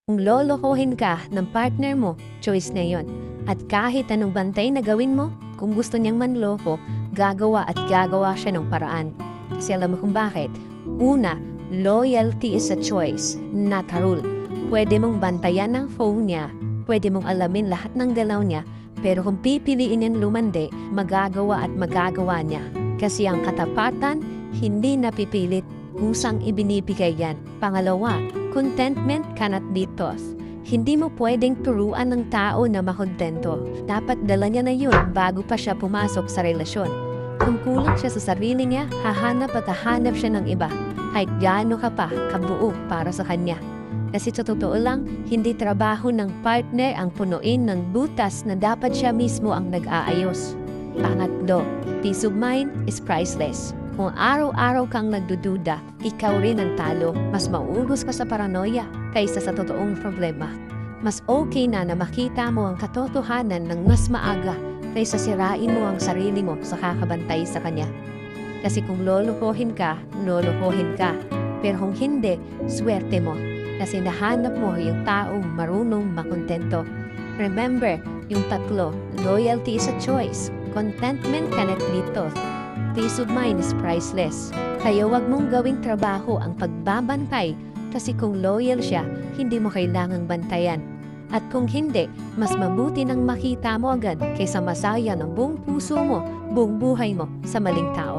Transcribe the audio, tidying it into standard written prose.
Kung lolokohin ka ng partner mo, choice na yon. At kahit anong bantay na gawin mo, kung gusto niyang manloko, gagawa at gagawa siya ng paraan. Kasi alam mo kung bakit? Una, loyalty is a choice, not a rule. Pwede mong bantayan ang phone niya, pwede mong alamin lahat ng galaw niya, pero kung pipiliin niyang lumande, magagawa at magagawa niya. Kasi ang katapatan, hindi napipilit, kusang ibinibigay yan. Pangalawa, contentment cannot be taught. Hindi mo pwedeng turuan ng tao na makontento. Dapat dala niya na yun bago pa siya pumasok sa relasyon. Kung kulang siya sa sarili niya, hahanap at hahanap siya ng iba. Kahit gaano ka pa kabuo para sa kanya. Kasi sa totoo lang, hindi trabaho ng partner ang punuin ng butas na dapat siya mismo ang nag-aayos. Pangatlo, peace of mind is priceless. Kung araw-araw kang nagdududa, ikaw rin ang talo. Mas maugos ka sa paranoia kaysa sa totoong problema. Mas okay na makita mo ang katotohanan ng mas maaga kaysa sirain mo ang sarili mo sa kakabantay sa kanya. Kasi kung lolokohin ka, lolokohin ka. Pero kung hindi, swerte mo. Kasi nahanap mo yung taong marunong makontento. Remember, yung tatlo, loyalty is a choice. Contentment cannot be taught. Peace of mind is priceless. Kaya wag mong gawing trabaho ang pagbabantay kasi kung loyal siya, hindi mo kailangang bantayan. At kung hindi, mas mabuti nang makita mo agad kaysa masaya ng buong puso mo, buong buhay mo sa maling tao.